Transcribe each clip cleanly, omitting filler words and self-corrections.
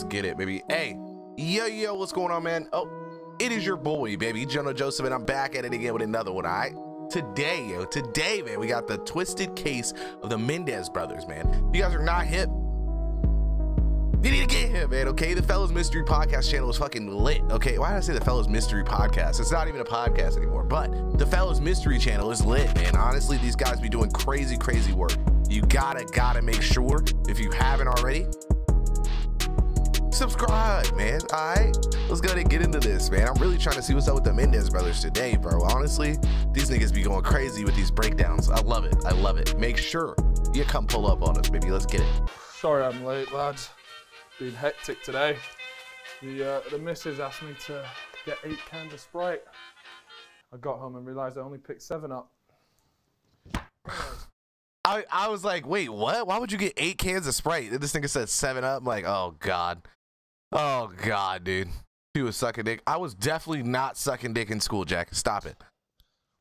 Let's get it, baby. Hey, yo, what's going on, man? Oh, it is your boy, baby, JOECARROLLFITT, and I'm back at it again with another one, all right? Today, man, we got the twisted case of the Menendez brothers, man. If you guys are not hip, you need to get hip, man, okay? The Fellows Mystery Podcast channel is fucking lit, okay? Why did I say the Fellows Mystery Podcast? It's not even a podcast anymore, but the Fellows Mystery channel is lit, man. Honestly, these guys be doing crazy work. You gotta make sure, if you haven't already, subscribe, man. All right, let's go ahead and get into this, man. I'm really trying to see what's up with the Menendez brothers today, bro. Honestly, these niggas be going crazy with these breakdowns. I love it. Make sure you come pull up on us, baby. Let's get it. Sorry I'm late, lads. Been hectic today. The missus asked me to get 8 cans of Sprite. I got home and realized I only picked 7 up. I was like, wait, what? Why would you get 8 cans of Sprite? And this nigga said 7 up. I'm like, oh God, dude. He was sucking dick. I was definitely not sucking dick in school, Jack. Stop it.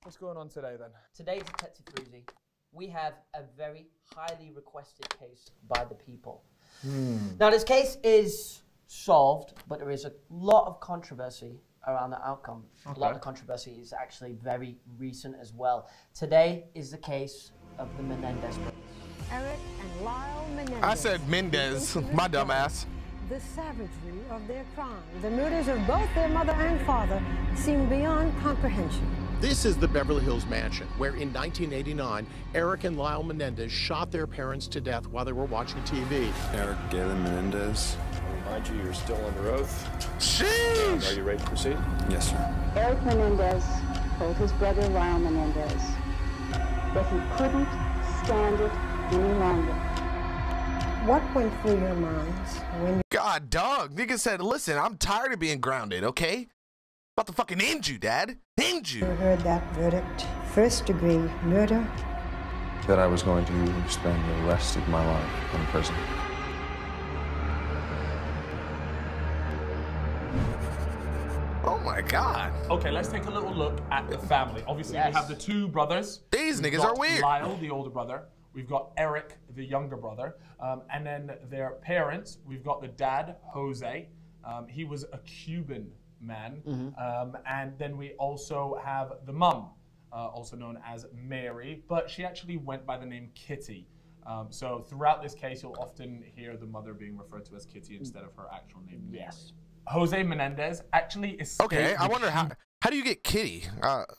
What's going on today, then? Today's Detective Freezy. We have a very highly requested case by the people. Now, this case is solved, but there is a lot of controversy around the outcome. Okay. A lot of the controversy is actually very recent as well. Today is the case of the Menendez brothers. Eric and Lyle Menendez. I said Mendez, my dumb ass. The savagery of their crime, the murders of both their mother and father, seem beyond comprehension. This is the Beverly Hills mansion, where in 1989, Eric and Lyle Menendez shot their parents to death while they were watching TV. Eric Galen Menendez. Remind you, you're still under oath. Sheesh! Are you ready to proceed? Yes, sir. Eric Menendez told his brother Lyle Menendez that he couldn't stand it any longer. What went through your minds when you... God, dog. Nigga said, listen, I'm tired of being grounded, okay? About to fucking end you, Dad. End you. heard that verdict? First-degree murder? That I was going to spend the rest of my life in prison. Oh my God. Okay, let's take a little look at the family. Obviously, we have the 2 brothers. These We've niggas got are weird. Lyle, the older brother. We've got Eric, the younger brother. And then their parents, we've got the dad, Jose. He was a Cuban man. And then we also have the mum, also known as Mary, but she actually went by the name Kitty. So throughout this case, you'll often hear the mother being referred to as Kitty instead of her actual name, Mary. Yes. Jose Menendez actually is... Okay, I wonder how do you get Kitty?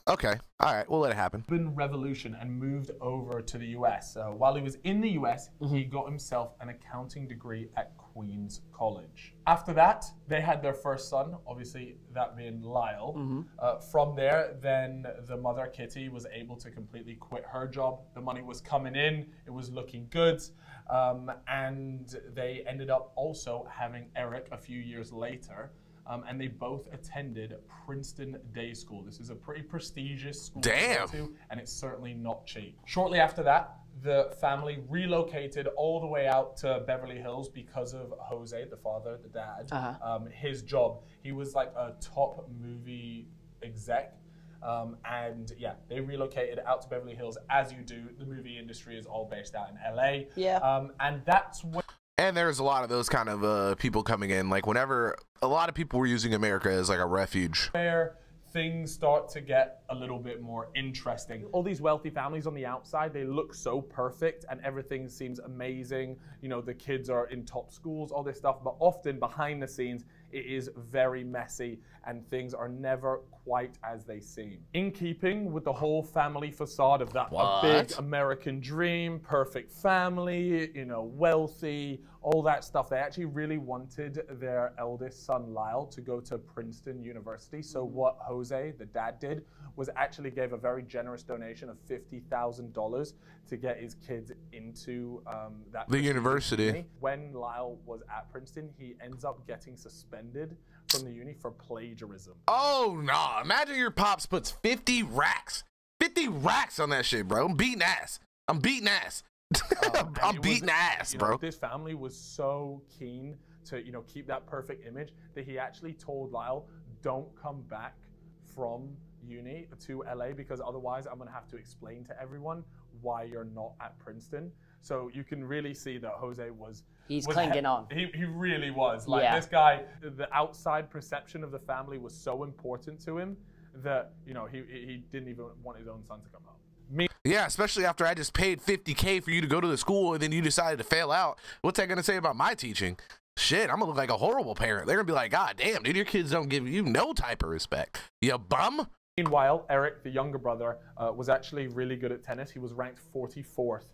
Okay, all right, we'll let it happen. Cuban Revolution and moved over to the US. While he was in the US, he got himself an accounting degree at Queens College. After that, they had their first son, obviously that being Lyle. From there, then the mother, Kitty, was able to completely quit her job. The money was coming in, it was looking good. And they ended up also having Eric a few years later. And they both attended Princeton Day School. This is a pretty prestigious school to go to, and it's certainly not cheap. Shortly after that, the family relocated all the way out to Beverly Hills because of Jose, the father, the dad, his job. He was like a top movie exec. And yeah, they relocated out to Beverly Hills, as you do. The movie industry is all based out in LA. Yeah. And that's when... And there's a lot of those kind of people coming in. Like whenever a lot of people were using America as like a refuge. Where things start to get a little bit more interesting. All these wealthy families on the outside, they look so perfect and everything seems amazing. You know, the kids are in top schools, all this stuff, but often behind the scenes, it is very messy and things are never quite as they seem. In keeping with the whole family facade of that a big American dream, perfect family, you know, wealthy, all that stuff, they actually really wanted their eldest son, Lyle, to go to Princeton University. So what Jose, the dad, did was actually gave a very generous donation of $50,000 to get his kids into the university. When Lyle was at Princeton, he ends up getting suspended from the uni for plagiarism. Oh no, imagine your pops puts 50 racks on that shit, bro. I'm beating ass. I'm beating ass, bro. This family was so keen to, you know, keep that perfect image that he actually told Lyle, don't come back from uni to LA because otherwise I'm gonna have to explain to everyone why you're not at Princeton. So you can really see that Jose was He's clinging on. He really was. Like, this guy, the outside perception of the family was so important to him that, you know, he didn't even want his own son to come home. Yeah, especially after I just paid $50K for you to go to the school and then you decided to fail out. What's that going to say about my teaching? Shit, I'm going to look like a horrible parent. They're going to be like, God damn, dude, your kids don't give you no type of respect. You bum. Meanwhile, Eric, the younger brother, was actually really good at tennis. He was ranked 44th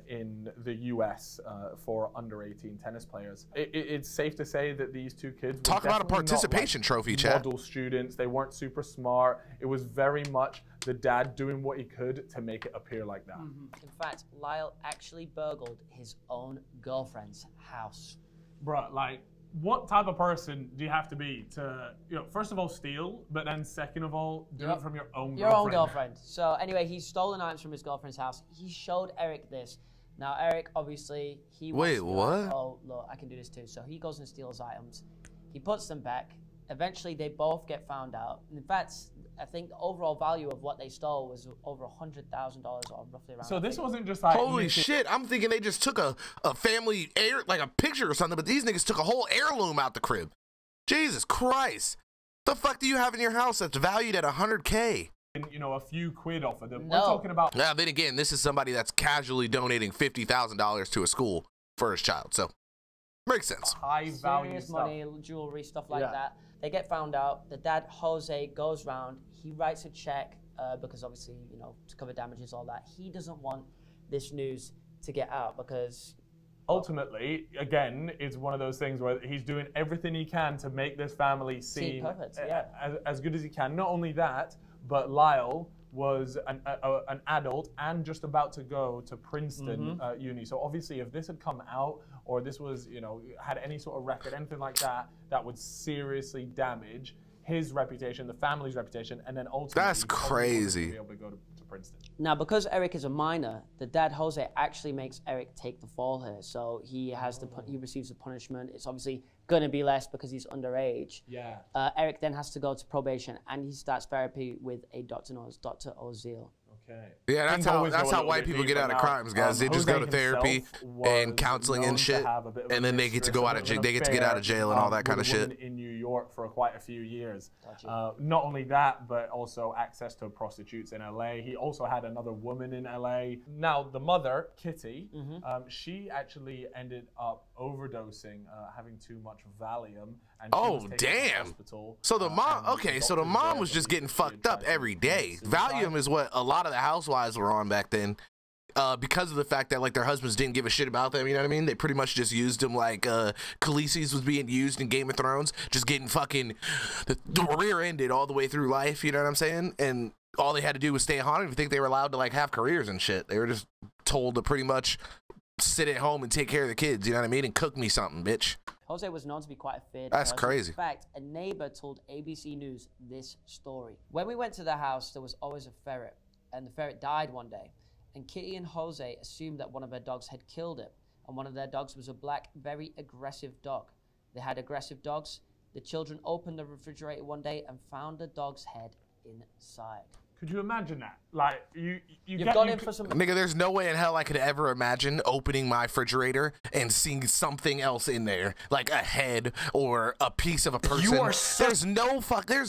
in the US for under 18 tennis players. It's safe to say that these two kids were talk about a participation trophy, Chad. Model students. They weren't super smart. It was very much the dad doing what he could to make it appear like that. In fact, Lyle actually burgled his own girlfriend's house. Bruh, like, what type of person do you have to be to, you know, first of all, steal, but then second of all, do it from your own girlfriend? Your own girlfriend. So anyway, he stole items from his girlfriend's house. He showed Eric this. Now, Eric, obviously, he Wait, what? Like, oh, look, I can do this too. So he goes and steals items. He puts them back. Eventually, they both get found out. In fact, I think the overall value of what they stole was over $100,000 or roughly around. So this wasn't just like... Holy shit, I'm thinking they just took a family, like a picture or something, but these niggas took a whole heirloom out the crib. Jesus Christ. The fuck do you have in your house that's valued at $100K? You know, a few quid off of them. No. We're talking about... Now, then again, this is somebody that's casually donating $50,000 to a school for his child, so makes sense. High value serious stuff. money, jewelry, stuff like that. They get found out. The dad, Jose, goes round. He writes a check because obviously, you know, to cover damages, all that. He doesn't want this news to get out because... Ultimately, again, it's one of those things where he's doing everything he can to make this family seem perfect, as good as he can. Not only that, but Lyle was an adult and just about to go to Princeton uni. So obviously, if this had come out or this was, you know, had any sort of record, anything like that, that would seriously damage his reputation, the family's reputation, and then ultimately that's crazy. Be able to go to Princeton. Now, because Eric is a minor, the dad Jose actually makes Eric take the fall here. So he has he receives a punishment. It's obviously going to be less because he's underage. Yeah. Eric then has to go to probation, and he starts therapy with a doctor known as Dr. Ozil. Okay. Yeah, that's how white people get out of crimes, guys. They just go to therapy and counseling and shit, and then they get to go out of jail. They get to get out of jail and all that kind of shit. In New York for quite a few years. Not only that, but also access to prostitutes in LA. He also had another woman in LA. Now the mother, Kitty, she actually ended up overdosing, having too much Valium. And she was taken to the hospital, so the mom, so the mom was just getting fucked up every day. Valium is what a lot of the housewives were on back then, because of the fact that like their husbands didn't give a shit about them. You know what I mean? They pretty much just used them like Khaleesi's was being used in Game of Thrones, just getting fucking rear-ended all the way through life. You know what I'm saying? And all they had to do was stay at home. You think they were allowed to like have careers and shit? They were just told to pretty much sit at home and take care of the kids. You know what I mean? And cook me something, bitch. Jose was known to be quite a feared That's person. crazy. In fact, a neighbor told ABC News this story. When we went to the house, there was always a ferret, and the ferret died one day. And Kitty and Jose assumed that one of their dogs had killed it, and one of their dogs was a black, very aggressive dog. They had aggressive dogs. The children opened the refrigerator one day and found the dog's head inside. Could you imagine that? Like, you've gone in for some... Nigga, there's no way in hell I could ever imagine opening my refrigerator and seeing something else in there, like a head or a piece of a person. You are there's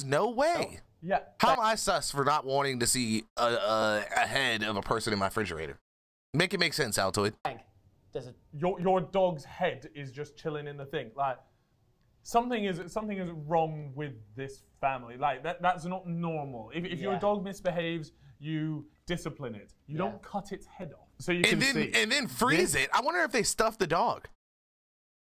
no way. Yeah. How am I sus for not wanting to see a head of a person in my refrigerator? Make it make sense, Altoid. Your dog's head is just chilling in the thing. Like, something is wrong with this family. Like that's not normal. If your dog misbehaves, you discipline it. You don't cut its head off. So you can see. And then freeze it. I wonder if they stuff the dog.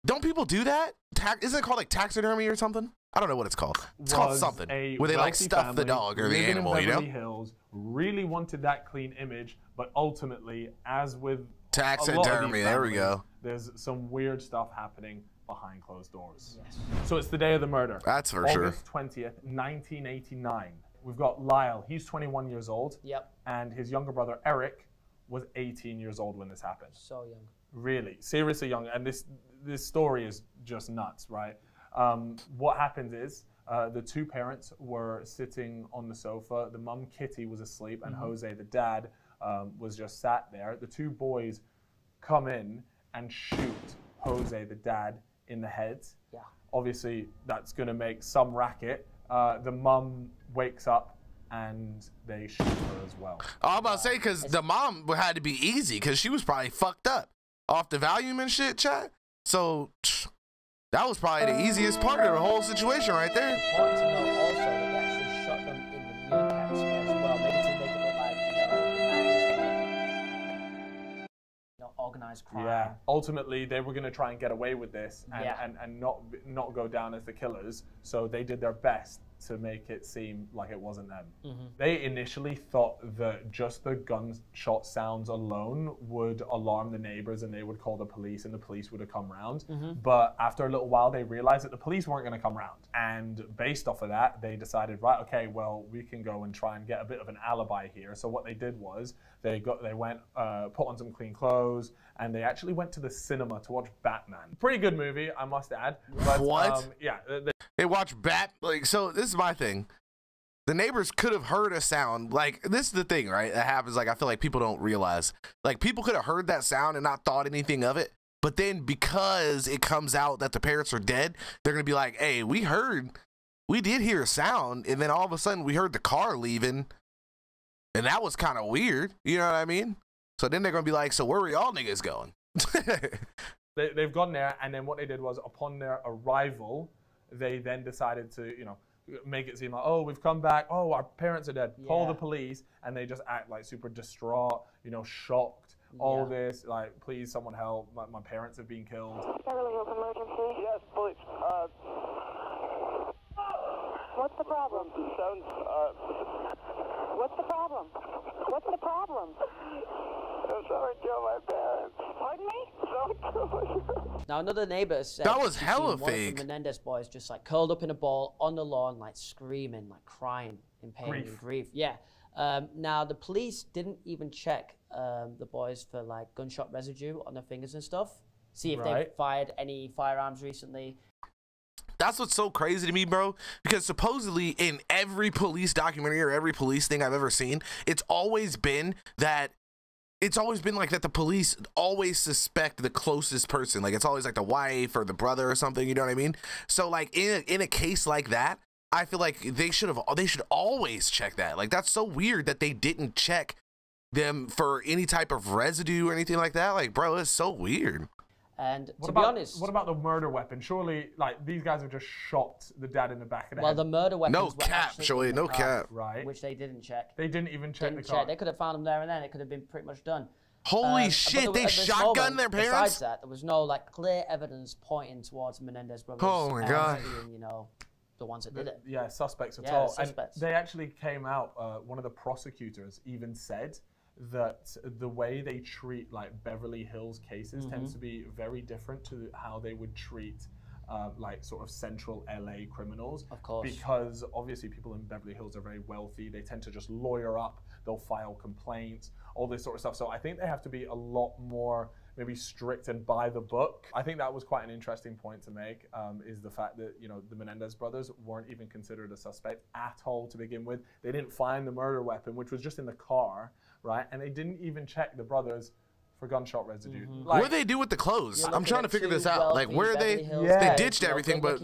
Don't people do that? Isn't it called like taxidermy or something? I don't know what it's called. It's called something. Where they like stuff the dog or the animal, you know? Hills really wanted that clean image, but ultimately, as with taxidermy, there we go. There's some weird stuff happening behind closed doors. Yes. So it's the day of the murder. That's for sure. August 20th, 1989. We've got Lyle. He's 21 years old. Yep. And his younger brother, Eric, was 18 years old when this happened. So young. Really, seriously young. And this story is just nuts, right? What happens is the two parents were sitting on the sofa. The mum, Kitty, was asleep, and Jose, the dad, was just sat there. The two boys come in and shoot Jose, the dad, in the head. Yeah. Obviously, that's going to make some racket. The mum wakes up and they shoot her as well. I'm about to say, because the mom had to be easy because she was probably fucked up off the Valium and shit, chat. So that was probably the easiest part of the whole situation right there. Important to know also that they actually shot them in the kneecaps as well, maybe to make it look like, organized crime. Yeah. Ultimately, they were going to try and get away with this and not go down as the killers. So they did their best to make it seem like it wasn't them. They initially thought that just the gunshot sounds alone would alarm the neighbors and they would call the police and the police would have come round. But after a little while, they realized that the police weren't going to come round. And based off of that, they decided, right, okay, well, we can go and try and get a bit of an alibi here. So what they did was they went, put on some clean clothes, and they actually went to the cinema to watch Batman. Pretty good movie, I must add. But, what? Yeah. They watched so this is my thing. The neighbors could have heard a sound. Like, this is the thing, right? That happens. Like, I feel like people don't realize. Like, people could have heard that sound and not thought anything of it. But then because it comes out that the parents are dead, they're going to be like, hey, we did hear a sound. And then all of a sudden we heard the car leaving. And that was kind of weird. You know what I mean? So then they're going to be like, so where are y'all niggas going? They've gone there. And then what they did was, upon their arrival, they then decided to, make it seem like, oh, we've come back. Oh, our parents are dead. Call the police. And they just act like super distraught, shocked. All this, like, please, someone help. My parents have been killed. Beverly Hills emergency. Yes, police. What's the problem? Sounds, What's the problem? What's the problem? someone killed my parents. Pardon me? Now, another neighbor said that was she'd hella seen one of fake. the Menendez boys just like curled up in a ball on the lawn, like screaming, like crying in pain and grief. Yeah. Now, the police didn't even check the boys for like gunshot residue on their fingers and stuff. See if they fired any firearms recently. That's what's so crazy to me, bro, because supposedly in every police documentary or every police thing I've ever seen, it's always been like that the police always suspect the closest person. Like, it's always like the wife or the brother or something, you know what I mean? So like in a case like that, I feel like they should always check that. Like, that's so weird that they didn't check them for any type of residue or anything like that. Like, bro, it's so weird. And be to be honest, what about the murder weapon? Surely, like, these guys have just shot the dad in the back of the head. well, the murder weapons No were cap, actually Joey, in the no car, cap. Right. which they didn't check. They didn't even check Didn't the car. check. They could have found them there and then. It could have been pretty much done. Holy But shit, they at this shotgunned moment, their parents? Besides that, there was no like clear evidence pointing towards Menendez brothers. Oh my God. Being, the ones that did it. Yeah, suspects at Yeah, all. suspects. And they actually came out, one of the prosecutors even said that the way they treat like Beverly Hills cases tends to be very different to how they would treat like sort of central LA criminals. Of course. Because obviously people in Beverly Hills are very wealthy. They tend to just lawyer up. They'll file complaints, all this sort of stuff. So I think they have to be a lot more maybe strict and by the book. I think that was quite an interesting point to make, is the fact that, the Menendez brothers weren't even considered a suspect at all to begin with. They didn't find the murder weapon, which was just in the car, right? And they didn't even check the brothers for gunshot residue. What do they do with the clothes? I'm trying to figure this out. Like, where they ditched everything, but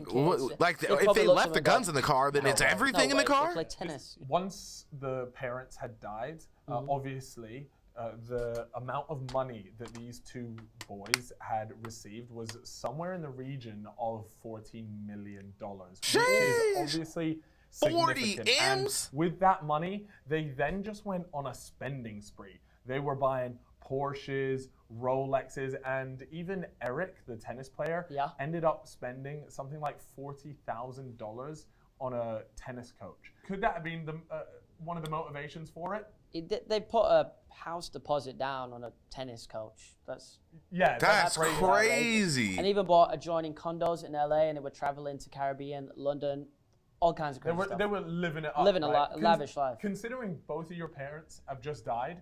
like if they left the guns in the car, then it's everything in the car? Like tennis. Once the parents had died, obviously, the amount of money that these two boys had received was somewhere in the region of $14 million, which is obviously 40 significant. M's? And with that money, they then just went on a spending spree. They were buying Porsches, Rolexes, and even Eric, the tennis player, ended up spending something like $40,000 on a tennis coach. Could that have been one of the motivations for it? They put a house deposit down on a tennis coach. That's crazy. And even bought adjoining condos in LA, and they were traveling to Caribbean, London, all kinds of crazy stuff. They were living it up. Living a lavish life. Considering both of your parents have just died,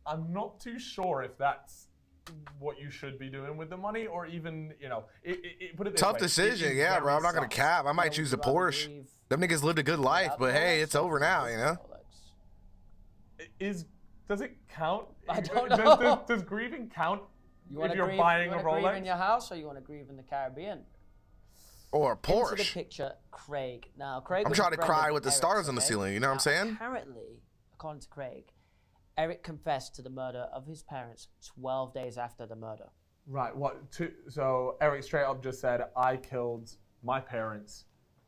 I'm not too sure if that's what you should be doing with the money, or even, put it this Tough way, decision, yeah, bro. I'm not going to cap. I might choose a Porsche. Them niggas lived a good life, but hey, it's over now, Does it count? I don't know. Does grieving count You want if to you're grieve, buying you a wanna grieve Rolex? in your house, or you want to grieve in the Caribbean? Or a Into the Porsche. picture, Craig. Now, Craig. I'm was trying to a friend cry of with the Eric's, stars on the okay? ceiling, you know what I'm saying? Apparently, according to Craig, Eric confessed to the murder of his parents 12 days after the murder. Right. So Eric straight up just said, "I killed my parents,"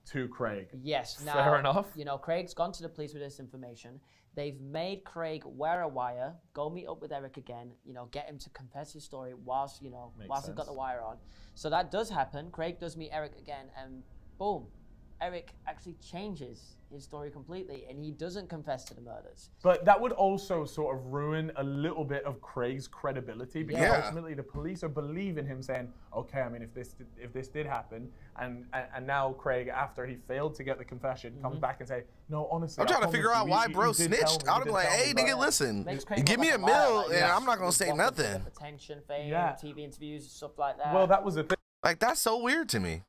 to Craig. Yes. Now, fair enough. You know, Craig's gone to the police with this information. They've made Craig wear a wire, go meet up with Eric again, you know, get him to confess his story whilst, you know, Makes whilst he's got sense. the wire on. So that does happen. Craig does meet Eric again, and boom, Eric actually changes his story completely, and he doesn't confess to the murders. But that would also sort of ruin a little bit of Craig's credibility, because Yeah. ultimately the police are believing him, saying, "Okay, I mean, if this did happen," and now Craig, after he failed to get the confession, comes back and say, "No, honestly, I'm trying to figure out why bro did tell snitched. me, I'd you be did like, tell hey, me, nigga, but-" listen, Makes Craig give look me like a liar, mill, like, and yes, I'm not gonna he's say wanting to nothing. get attention, fame, Yeah. TV interviews, stuff like that. Well, that was the thing. Like, that's so weird to me.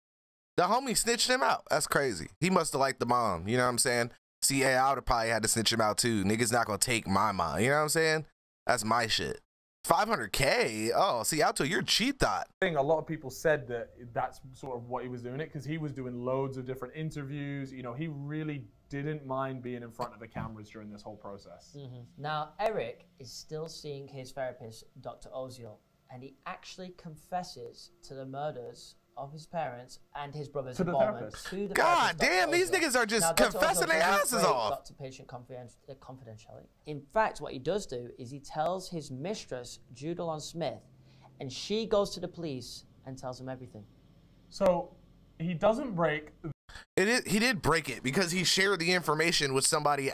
The homie snitched him out. That's crazy. He must have liked the mom. You know what I'm saying? See, yeah, I would have probably had to snitch him out too. Niggas not gonna take my mom. You know what I'm saying? That's my shit. 500K? Oh, see, Alto, you're a cheap thought. A lot of people said that that's sort of what he was doing it, because he was doing loads of different interviews. You know, he really didn't mind being in front of the cameras during this whole process. Now, Eric is still seeing his therapist, Dr. Oziel, and he actually confesses to the murders of his parents and his brother's To the involvement therapist. to the God therapist, Dr. damn, these Oziel. niggas are just Now, Dr. confessing Oziel their doesn't asses break off. Doctor-patient confidentiality. In fact, what he does do is he tells his mistress, Judalon Smith, and she goes to the police and tells them everything. So he doesn't break. He did break it because he shared the information with somebody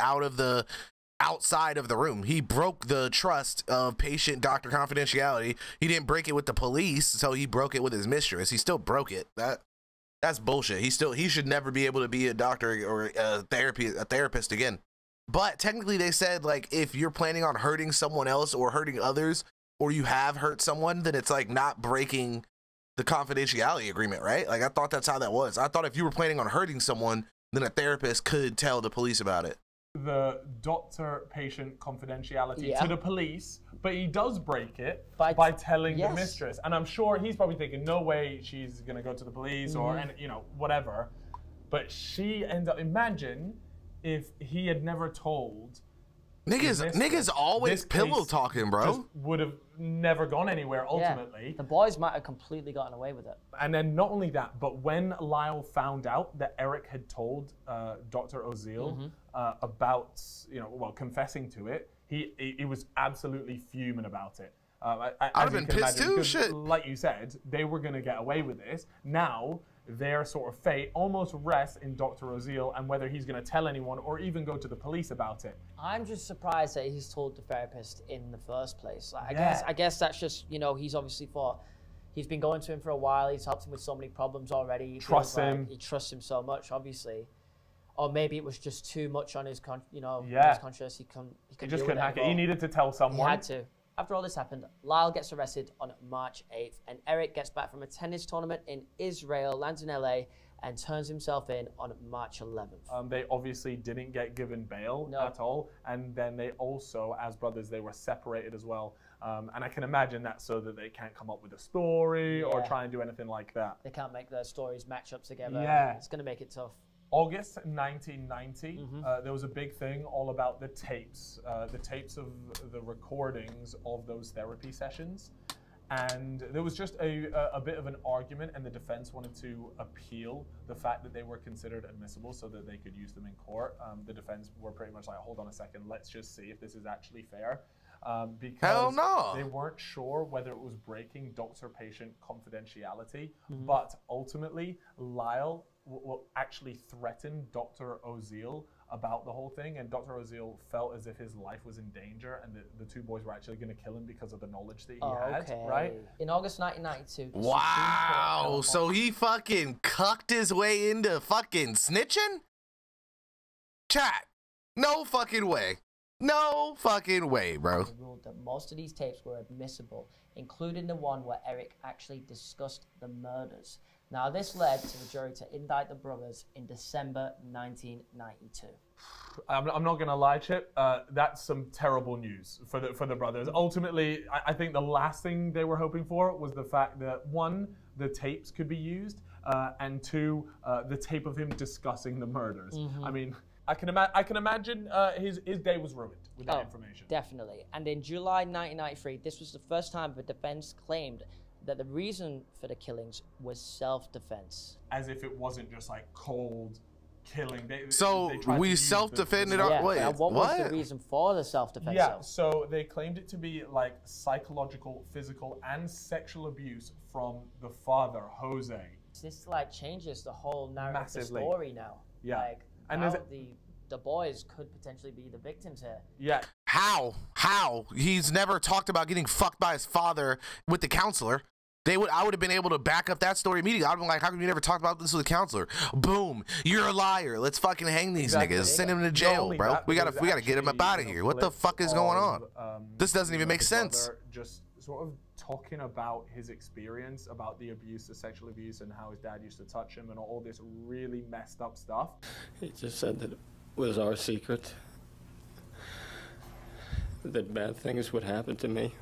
outside of the room. He broke the trust of patient-doctor confidentiality. He didn't break it with the police, so he broke it with his mistress. He still broke it. That's bullshit. He should never be able to be a doctor or a therapist again. But technically they said, like, if you're planning on hurting someone else or hurting others, or you have hurt someone, then it's like not breaking the confidentiality agreement, right? Like, I thought that's how that was. I thought if you were planning on hurting someone, then a therapist could tell the police about it. The doctor-patient confidentiality Yeah. to the police, but he does break it By- by telling yes. the mistress. And I'm sure he's probably thinking, no way she's gonna go to the police or, and you know, whatever. But she ends up, imagine if he had never told. Niggas always this pillow case talking, bro. just would have never gone anywhere ultimately. Yeah. The boys might have completely gotten away with it. And then not only that, but when Lyle found out that Eric had told Dr. Oziel about, you know, well, confessing to it, he was absolutely fuming about it. I'd have been pissed too, shit. Like you said, they were going to get away with this. Now, their sort of fate almost rests in Dr. Oziel and whether he's going to tell anyone or even go to the police about it. I'm just surprised that he's told the therapist in the first place. Like, Yeah. I guess that's just, you know, he's obviously thought he's been going to him for a while. He's helped him with so many problems already. He Trusts feels like him. He trusts him so much, obviously. Or maybe it was just too much on his, on Yeah. his conscience. He He just couldn't hack it. He needed to tell someone. He had to. After all this happened, Lyle gets arrested on March 8th, and Eric gets back from a tennis tournament in Israel, lands in LA, and turns himself in on March 11th. They obviously didn't get given bail at all. And then they also, as brothers, they were separated as well. And I can imagine that so that they can't come up with a story or Yeah. try and do anything like that. They can't make their stories match up together. Yeah. It's going to make it tough. August 1990, there was a big thing all about the tapes of the recordings of those therapy sessions. And there was just a bit of an argument, and the defense wanted to appeal the fact that they were considered admissible so that they could use them in court. The defense were pretty much like, hold on a second, let's just see if this is actually fair. Because Hell no. they weren't sure whether it was breaking doctor-patient confidentiality, but ultimately Lyle actually threatened Dr. Oziel about the whole thing, and Dr. Oziel felt as if his life was in danger, and the two boys were actually going to kill him because of the knowledge that he had, right? In August 1992. the Wow, Supreme Court so he fucking cucked his way into fucking snitching? Chat, no fucking way. No fucking way, bro. ruled that most of these tapes were admissible, including the one where Eric actually discussed the murders. Now, this led to the jury to indict the brothers in December 1992. I'm not gonna lie, Chip. That's some terrible news for the brothers. Ultimately, I think the last thing they were hoping for was the fact that one, the tapes could be used, and two, the tape of him discussing the murders. I mean, I can imagine his day was ruined with that information. Definitely. And in July 1993, this was the first time the defense claimed that the reason for the killings was self-defense. As if it wasn't just like cold killing. So we self-defended our way. What was the reason for the self-defense? Yeah, so they claimed it to be like psychological, physical, and sexual abuse from the father, Jose. This like changes the whole narrative of the Massively. story now. Yeah. Like, And now the boys could potentially be the victims here. Yeah. How? He's never talked about getting fucked by his father with the counselor. I would have been able to back up that story immediately. I'd been like, how come you never talked about this with the counselor? Boom, you're a liar. Let's fucking hang these niggas. Send him to jail, bro. We gotta get him up out of here. What the fuck is going on? This doesn't even make sense. Just sort of talking about his experience, about the abuse, the sexual abuse, and how his dad used to touch him and all this really messed up stuff. He just said that it was our secret, that bad things would happen to me.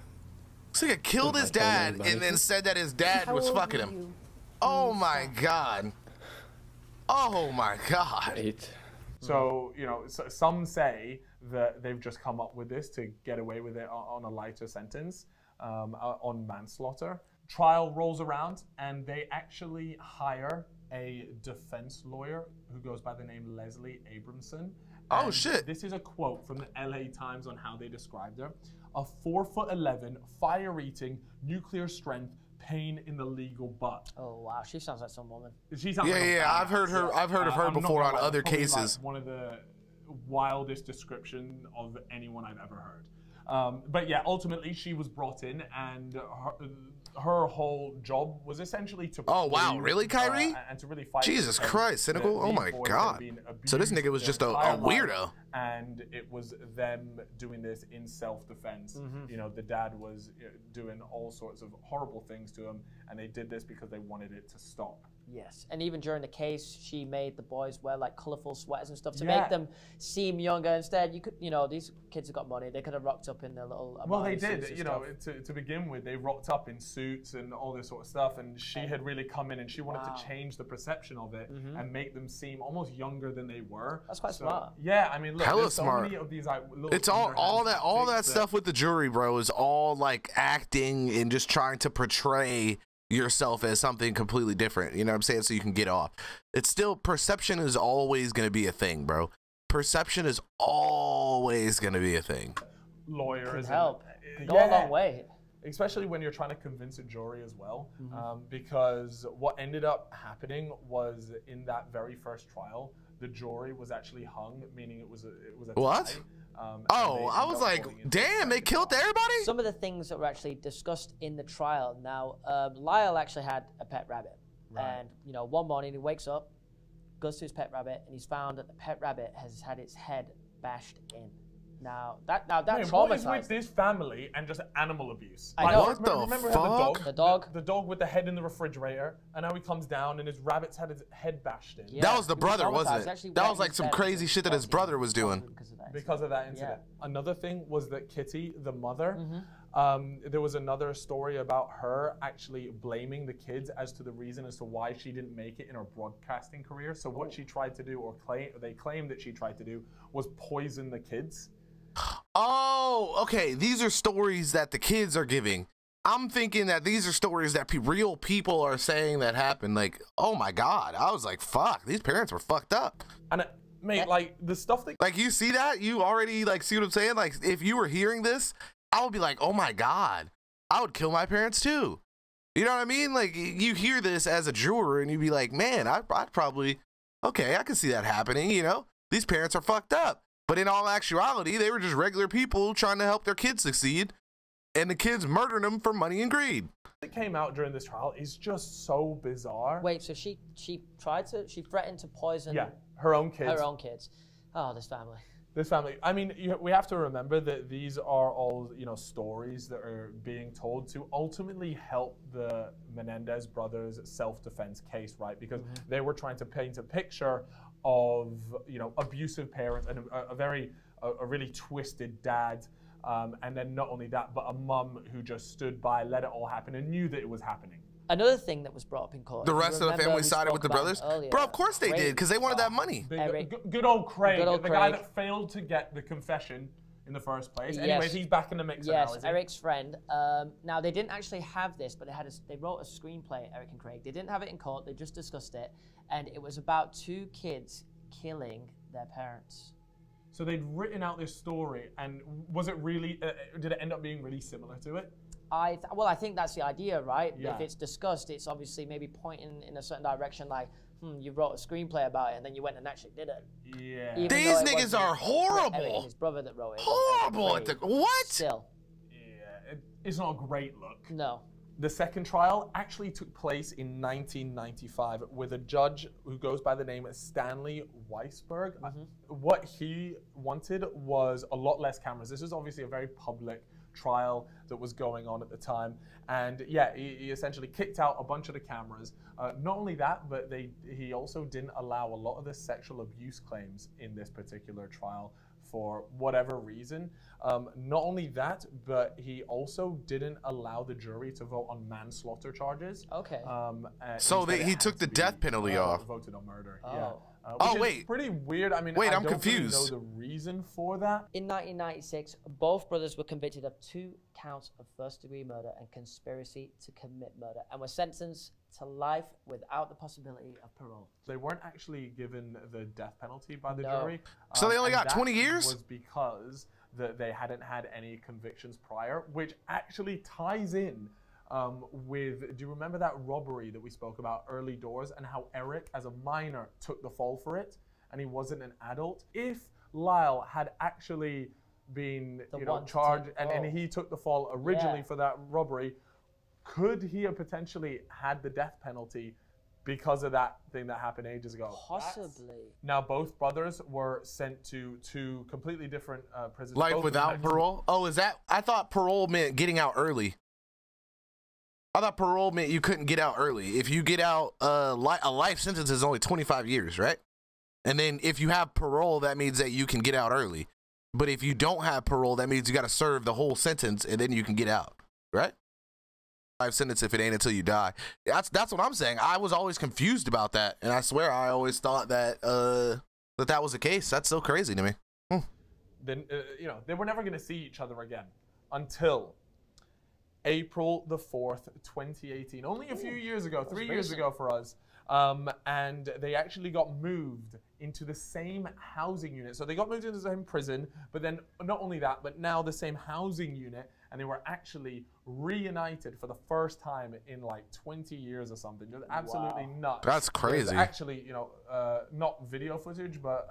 So he killed his dad and then said that his dad was fucking him. Oh my God. Oh my God. 8. So, you know, some say that they've just come up with this to get away with it on a lighter sentence, on manslaughter. Trial rolls around and they actually hire a defense lawyer who goes by the name Leslie Abramson. Oh shit. This is a quote from the LA Times on how they described her. A 4'11", fire-eating, nuclear strength, pain in the legal butt. Oh wow, she sounds like some woman. She sounds like I've heard of her before on other cases. Like one of the wildest description of anyone I've ever heard. But yeah, ultimately she was brought in, and her whole job was essentially to really, Kyrie? And to really fight. Jesus Christ, cynical. Oh my God. So this nigga was just a weirdo. And it was them doing this in self-defense. You know, the dad was doing all sorts of horrible things to him, and they did this because they wanted it to stop. Yes, and even during the case, she made the boys wear like colorful sweaters and stuff to make them seem younger. Instead, these kids have got money. They could have rocked up in their little. Well, they did. You know, to begin with, they rocked up in suits and all this sort of stuff. And she had really come in and she wanted to change the perception of it and make them seem almost younger than they were. That's quite smart. Yeah, I mean, look, hella there's so smart. many of these. It's all that stuff with the jury, bro, is all like acting and just trying to portray yourself as something completely different, you know what I'm saying, so you can get off. It's still, perception is always going to be a thing, bro. Perception is always going to be a thing. Lawyers help go a long way, especially when you're trying to convince a jury as well, because what ended up happening was in that very first trial, the jury was actually hung, meaning it was a what? tie. I was like, damn, they killed everybody? Some of the things that were actually discussed in the trial. Now, Lyle actually had a pet rabbit. And, one morning he wakes up, goes to his pet rabbit, and he's found that the pet rabbit has had its head bashed in. Now that traumatized. What is with this family and just animal abuse? I know. What the fuck? The dog with the head in the refrefrigerator, and now he comes down and his rabbit's had his head bashed in. Yeah. That was the brother, wasn't it? That was like some crazy shit that his brother was doing. Because of that incident. Yeah. Another thing was that Kitty, the mother, there was another story about her actually blaming the kids as to the reason as to why she didn't make it in her broadcasting career. So what she tried to do, or they claimed that she tried to do, was poison the kids. Oh, okay. These are stories that the kids are giving. I'm thinking that these are stories that real people are saying that happened. Like, oh my God. I was like, fuck, these parents were fucked up. And mate, like the stuff that, like, you see that? You already like see what I'm saying? Like, if you were hearing this, I would be like, oh my God, I would kill my parents too. You know what I mean? Like, you hear this as a juror and you'd be like, man, I'd probably, okay, I can see that happening. You know, these parents are fucked up. But in all actuality, they were just regular people trying to help their kids succeed, and the kids murdering them for money and greed. That came out during this trial is just so bizarre. Wait, so she threatened to poison her own kids. Her own kids. Oh, this family. This family, I mean, we have to remember that these are all, stories that are being told to ultimately help the Menendez brothers' self-defense case, right? Because they were trying to paint a picture of, abusive parents and a really twisted dad. And then not only that, but a mum who just stood by, let it all happen, and knew that it was happening. Another thing that was brought up in court. The rest of the family sided with the brothers? Earlier, Bro, of course they did, because they wanted that money. Good old Craig, Good old the guy that failed to get the confession in the first place. Yes. Anyways, he's back in the mix now, Yes, is he? Eric's friend. Now, they didn't actually have this, but they wrote a screenplay, Eric and Craig. They didn't have it in court, they just discussed it. And it was about two kids killing their parents. So they'd written out this story, and was it really, did it end up being really similar to it? Well, I think that's the idea, right? Yeah. If it's discussed, it's obviously maybe pointing in a certain direction, like, you wrote a screenplay about it, and then you went and actually did it. Yeah. Even These though it niggas are horrible. Eric and his brother that wrote it. Horrible at the, what? Still. Yeah, it's not a great look. No. The second trial actually took place in 1995 with a judge who goes by the name of Stanley Weisberg. What he wanted was a lot less cameras. This is obviously a very public trial that was going on at the time, and yeah, he essentially kicked out a bunch of the cameras. Not only that, but he also didn't allow a lot of the sexual abuse claims in this particular trial for whatever reason. Not only that, but he also didn't allow the jury to vote on manslaughter charges. Okay. So he took the death penalty off. Voted on murder. Oh. Yeah. Oh, Which wait. is pretty weird. I mean, Wait, I I'm don't confused. really know the reason for that. In 1996, both brothers were convicted of 2 counts of first-degree murder and conspiracy to commit murder, and were sentenced to life without the possibility of parole. They weren't actually given the death penalty by the No. jury. So they only and got 20 that years? was because they hadn't had any convictions prior, which actually ties in with, do you remember that robbery that we spoke about early doors, and how Eric, as a minor, took the fall for it, and he wasn't an adult? If Lyle had actually been charged and he took the fall originally for that robbery, could he have potentially had the death penalty because of that thing that happened ages ago? Possibly. Now, both brothers were sent to 2 completely different prisons. Life both without parole? Oh, is that? I thought parole meant getting out early. I thought parole meant you couldn't get out early. If you get out, a life sentence is only 25 years, right? And then if you have parole, that means that you can get out early. But if you don't have parole, that means you got to serve the whole sentence and then you can get out, right? Life sentence if it ain't until you die. That's what I'm saying. I was always confused about that, and I swear I always thought that that was the case. That's so crazy to me. Then they were never going to see each other again until April the 4th, 2018. Only a few years ago, 3 years ago for us. And they actually got moved into the same housing unit. So they got moved into the same prison, but then not only that, but now the same housing unit, and they were actually reunited for the first time in like 20 years or something. Just absolutely nuts. That's crazy. There's actually, not video footage, but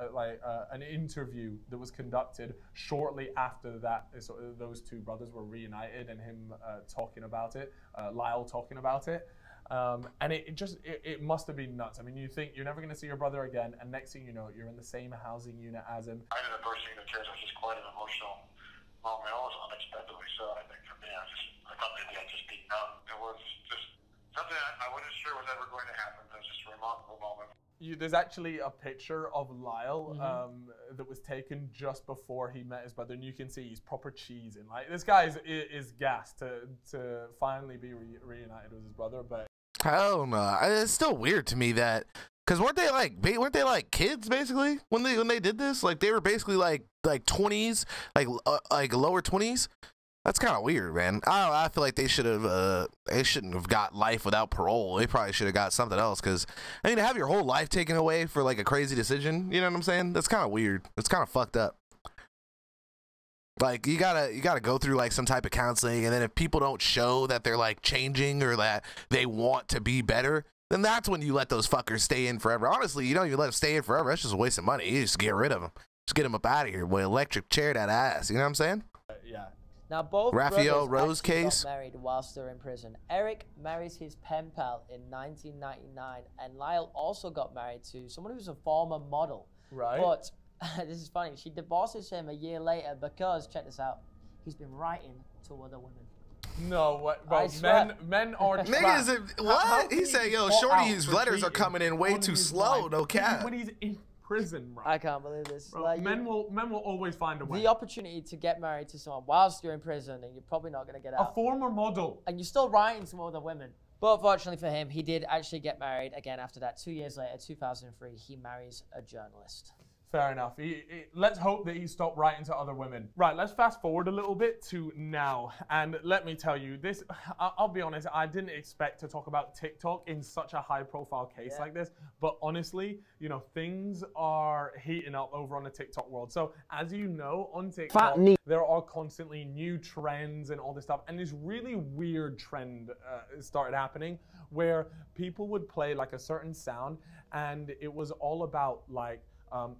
an interview that was conducted shortly after that. So those 2 brothers were reunited, and him talking about it, Lyle talking about it. And it must have been nuts. I mean, you think you're never going to see your brother again, and next thing you know, you're in the same housing unit as him. I ended up bursting into tears. It was just quite an emotional moment, almost unexpectedly. So I think for me, I thought maybe I'd just be numb. It was just something I wasn't sure was ever going to happen. It was just a remarkable moment. There's actually a picture of Lyle that was taken just before he met his brother, and you can see he's proper cheesing. Like, this guy is gassed to finally be reunited with his brother, but. Hell no. It's still weird to me that, because weren't they like kids basically when they did this? Like, they were basically like 20s, like lower 20s. That's kind of weird, man. I feel like they shouldn't have got life without parole. They probably should have got something else, because I mean, to have your whole life taken away for like a crazy decision, you know what I'm saying? That's kind of weird. It's kind of fucked up. Like, you gotta go through like some type of counseling, and then if people don't show that they're like changing or that they want to be better, then that's when you let those fuckers stay in forever. Honestly, you don't even let them stay in forever. That's just a waste of money. You just get rid of them. Just get them up out of here. Boy, electric chair that ass. You know what I'm saying? Yeah. Now, both Raphael brothers Rose actually case. got married whilst they're in prison. Eric marries his pen pal in 1999, and Lyle also got married to someone who's a former model. Right. But this is funny. She divorces him a year later because, check this out, he's been writing to other women. No, what, bro? Men are trash. Niggas, what? He said, yo, shorty's letters are coming in way too slow. No cap. When he's in prison, bro. I can't believe this. Bro, Like, men will always find a way. The opportunity to get married to someone whilst you're in prison and you're probably not going to get out. A former model. And you're still writing to other women. But fortunately for him, he did actually get married again after that. 2 years later, 2003, he marries a journalist. Fair enough. Let's hope that he stopped writing to other women. Right, let's fast forward a little bit to now. And let me tell you, this, I'll be honest, I didn't expect to talk about TikTok in such a high profile case like this. But honestly, you know, things are heating up over on the TikTok world. So as you know, on TikTok, there are constantly new trends and all this stuff. And this really weird trend started happening where people would play like a certain sound and it was all about like,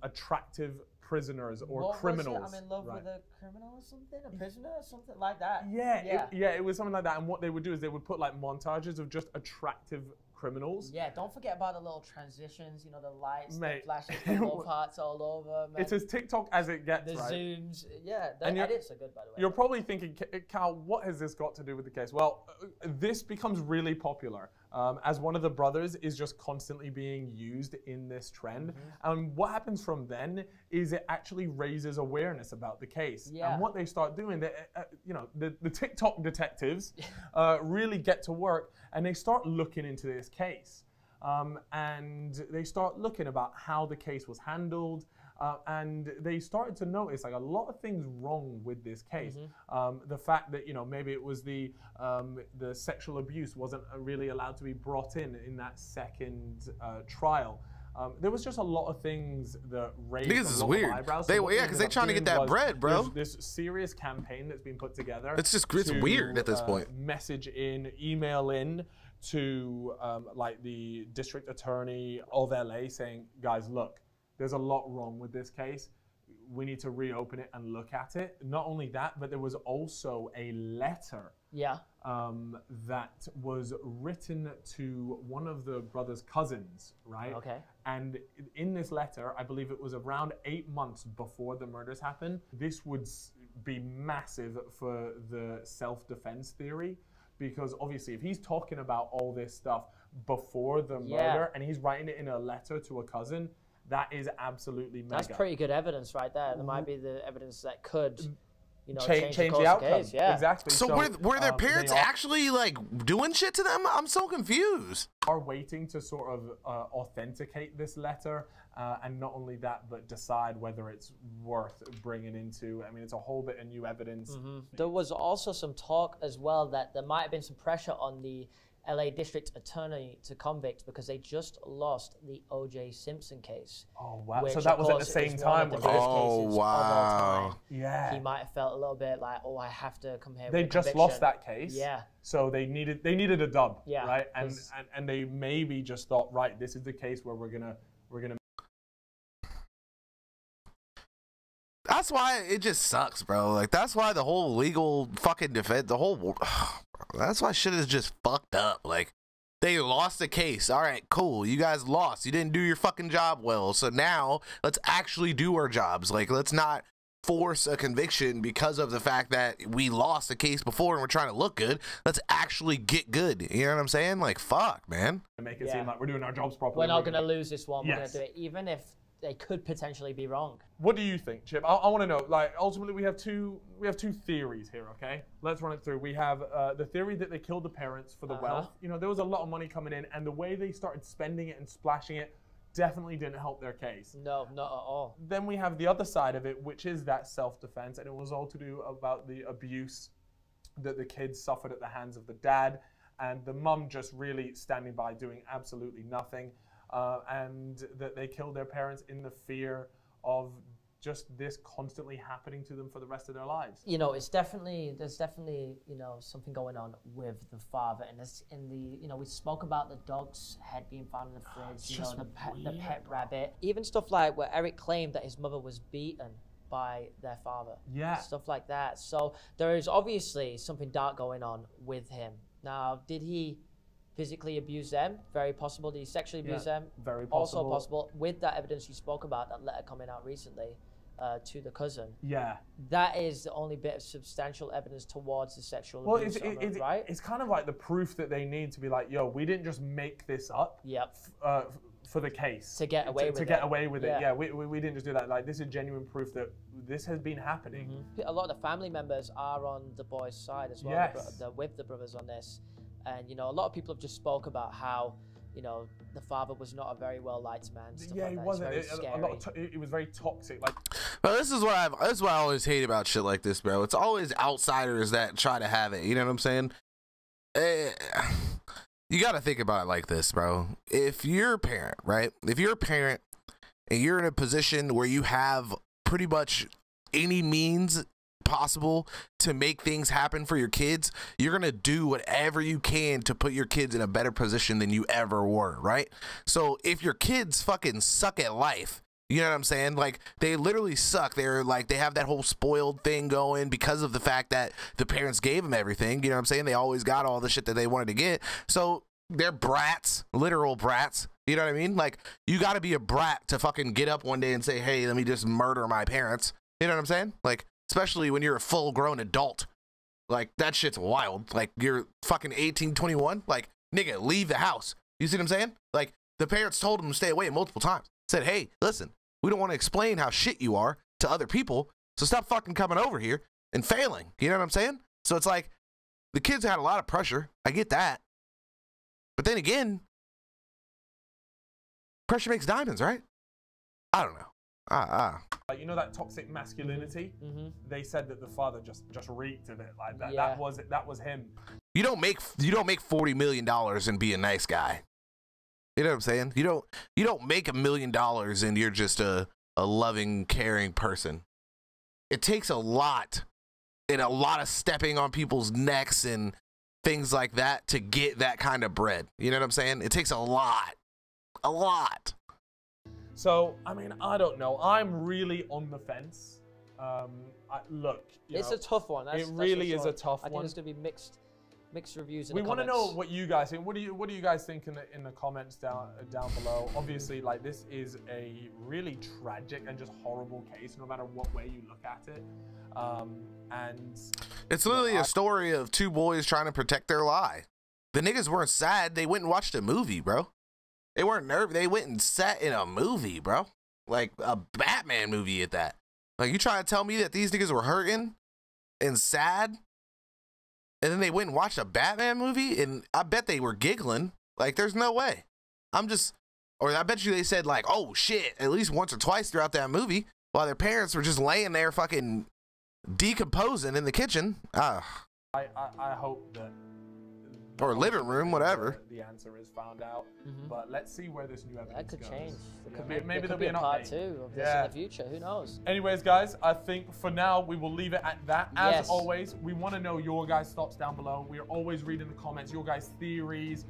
attractive prisoners or criminals. I'm in love with a criminal or something? A prisoner or something like that? Yeah. It was something like that. And what they would do is they would put like montages of just attractive criminals. Yeah, don't forget about the little transitions, you know, the lights, the flashes, the little parts all over. Man. It's as TikTok as it gets, the right? Zooms. Yeah, the edits are good, by the way. You're probably thinking, Cal, what has this got to do with the case? Well, this becomes really popular as one of the brothers is just constantly being used in this trend. And what happens from then is it actually raises awareness about the case. Yeah. And what they start doing, you know, the TikTok detectives really get to work and they start looking into this case. And they start looking about how the case was handled. And they started to notice like a lot of things wrong with this case. The fact that, you know, maybe it was the sexual abuse wasn't really allowed to be brought in that second trial. There was just a lot of things that raised a lot of eyebrows. Because they're trying to get that bread, bro. This serious campaign that's been put together. It's weird at this point. Message in, email in to like the district attorney of LA saying, guys, look, there's a lot wrong with this case. We need to reopen it and look at it. Not only that, but there was also a letter that was written to one of the brother's cousins, right? Okay. And in this letter, I believe it was around 8 months before the murders happened. This would be massive for the self-defense theory, because obviously if he's talking about all this stuff before the murder and he's writing it in a letter to a cousin, that is absolutely mega. That's pretty good evidence right there. There might be the evidence that could, you know, change the outcome. Yeah, exactly. So were their parents actually like doing shit to them? I'm so confused. Are waiting to sort of authenticate this letter, and not only that, but decide whether it's worth bringing into. I mean, it's a whole bit of new evidence. There was also some talk as well that there might have been some pressure on the LA District Attorney to convict because they just lost the O.J. Simpson case. Oh, wow. So that was at the same time. Oh, wow. Yeah. He might have felt a little bit like, oh, I have to come here. They just lost that case. Yeah. So they needed a dub. Yeah. Right. And they maybe just thought, right, this is the case where we're gonna. That's why it just sucks, bro. Like, that's why the whole legal fucking defense, that's why shit is just fucked up. Like, they lost the case. All right, cool. You guys lost. You didn't do your fucking job well. So now let's actually do our jobs. Like, let's not force a conviction because of the fact that we lost the case before and we're trying to look good. Let's actually get good. You know what I'm saying? Like, fuck, man. Make it seem like we're doing our jobs properly. We're not going to lose this one. We're going to do it, even if they could potentially be wrong. What do you think, Chip? I want to know. Like, ultimately, we have two theories here. Okay, let's run it through. We have the theory that they killed the parents for the wealth. You know, there was a lot of money coming in, and the way they started spending it and splashing it definitely didn't help their case. No, not at all. Then we have the other side of it, which is that self-defense, and it was all to do about the abuse that the kids suffered at the hands of the dad, and the mum just really standing by doing absolutely nothing. And that they killed their parents in the fear of just this constantly happening to them for the rest of their lives. You know, there's definitely, you know, something going on with the father, and it's in the, you know, we spoke about the dog's head being found in the fridge, you know, the pet rabbit, even stuff like where Eric claimed that his mother was beaten by their father. Yeah. Stuff like that. So there is obviously something dark going on with him. Now, did he physically abused them. Very possible that he sexually abused them. Very possible. Also possible. With that evidence you spoke about, that letter coming out recently to the cousin. Yeah. That is the only bit of substantial evidence towards the sexual abuse. Right? It's kind of like the proof that they need to be like, yo, we didn't just make this up. Yep. For the case. To get away with it. To get away with it. Yeah, we didn't just do that. Like, this is genuine proof that this has been happening. A lot of the family members are on the boys' side as well. Yes. They're with the brothers on this. And, you know, a lot of people have just spoke about how, you know, the father was not a very well-liked man. Yeah, he wasn't. It was very toxic. Like, but this is what I always hate about shit like this, bro. It's always outsiders that try to have it. You know what I'm saying? You got to think about it like this, bro. If you're a parent, right? If you're a parent and you're in a position where you have pretty much any means possible to make things happen for your kids, you're gonna do whatever you can to put your kids in a better position than you ever were, right? So if your kids fucking suck at life, you know what I'm saying? Like, they literally suck. They're like, they have that whole spoiled thing going because of the fact that the parents gave them everything. You know what I'm saying? They always got all the shit that they wanted to get. So they're brats, literal brats. You know what I mean? Like, you got to be a brat to fucking get up one day and say, hey, let me just murder my parents. You know what I'm saying? Like, especially when you're a full-grown adult. Like, that shit's wild. Like, you're fucking 18, 21. Like, nigga, leave the house. You see what I'm saying? Like, the parents told him to stay away multiple times. Said, hey, listen, we don't want to explain how shit you are to other people, so stop fucking coming over here and failing. You know what I'm saying? So it's like, the kids had a lot of pressure. I get that. But then again, pressure makes diamonds, right? I don't know. You know that toxic masculinity? They said that the father just reeked of it. Like that. Yeah. That was him. You don't make $40 million and be a nice guy. You know what I'm saying? You don't make $1 million and you're just a loving, caring person. It takes a lot and a lot of stepping on people's necks and things like that to get that kind of bread. You know what I'm saying? It takes a lot. A lot. So, I mean, I don't know. I'm really on the fence. Look, it's a tough one. It really is a tough one. I think there's going to be mixed reviews in we the want to comments. know what you guys think. What do you guys think in the comments down below? Obviously, like, this is a really tragic and just horrible case, no matter what way you look at it. And it's literally a story of two boys trying to protect their lie. The niggas weren't sad. They went and watched a movie, bro. They weren't nervous. They went and sat in a movie, bro. Like a Batman movie at that. Like, you trying to tell me that these niggas were hurting and sad? And then they went and watched a Batman movie? And I bet they were giggling. Like, there's no way. Or I bet you they said, like, oh, shit, at least once or twice throughout that movie while their parents were just laying there fucking decomposing in the kitchen. I hope that... Or living room, whatever. The answer is found out, but let's see where this new evidence goes. That could change. Maybe there'll be an part update. 2 of this in the future. Who knows? Anyways, guys, I think for now we will leave it at that. As always, we want to know your guys' thoughts down below. We are always reading the comments, your guys' theories.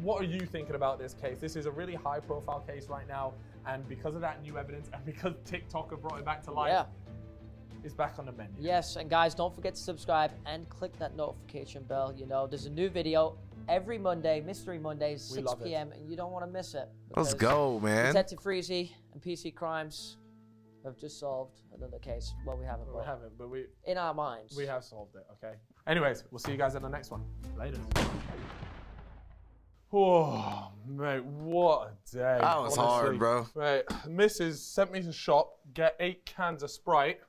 What are you thinking about this case? This is a really high-profile case right now, and because of that new evidence, and because TikTok have brought it back to life. It's back on the menu. Yes, and guys, don't forget to subscribe and click that notification bell. You know, there's a new video every Monday, Mystery Mondays, 6 p.m., and you don't want to miss it. Let's go, man. Detective Freezy and PC Crimes have just solved another case. Well, we haven't. But we... In our minds. We have solved it, okay? Anyways, we'll see you guys in the next one. Later. Oh, mate, what a day. That was hard, bro. Mate, Mrs. sent me to shop, get 8 cans of Sprite.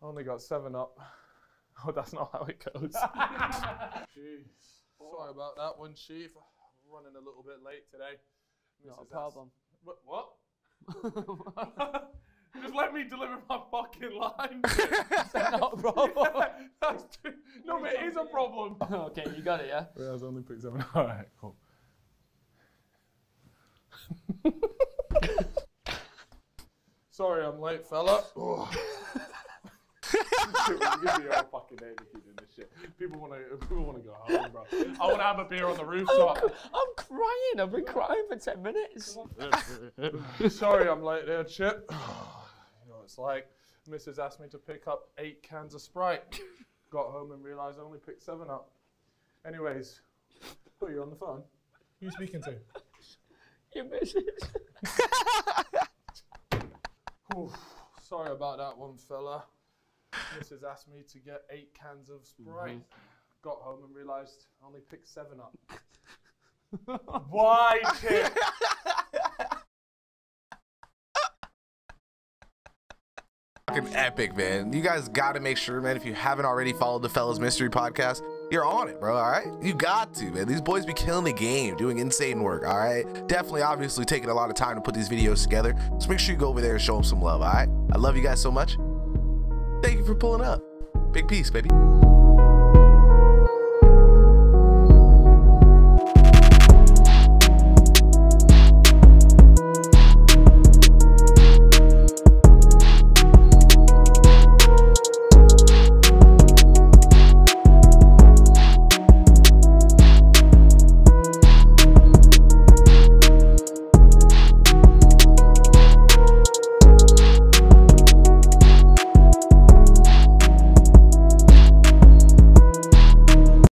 Only got 7 up. Oh, that's not how it goes. Jeez. Sorry about that one, Chief. I'm running a little bit late today. Not a problem. What? Just let me deliver my fucking line. That's not a problem. No, but it is a problem. Okay, you got it, yeah? I was only picked 7. All right, cool. Sorry, I'm late, fella. We're gonna be all fucking day to keep doing this shit. People wanna go home, bro. I wanna have a beer on the rooftop. I'm crying. I've been crying for 10 minutes. Sorry, I'm late there, Chip. You know, it's like Mrs. asked me to pick up 8 cans of Sprite. Got home and realized I only picked 7 up. Anyways, Oh, you're on the phone? Who are you speaking to? Your missus. Sorry about that one, fella. Mrs. asked me to get 8 cans of Sprite. Got home and realised I only picked 7 up. Why, kid? Fucking epic, man. You guys got to make sure, man, if you haven't already followed the Fellas Mystery Podcast, you're on it, bro, all right? You got to, man. These boys be killing the game, doing insane work, all right? Definitely, obviously, taking a lot of time to put these videos together. So make sure you go over there and show them some love, all right? I love you guys so much. Thank you for pulling up. Big peace, baby.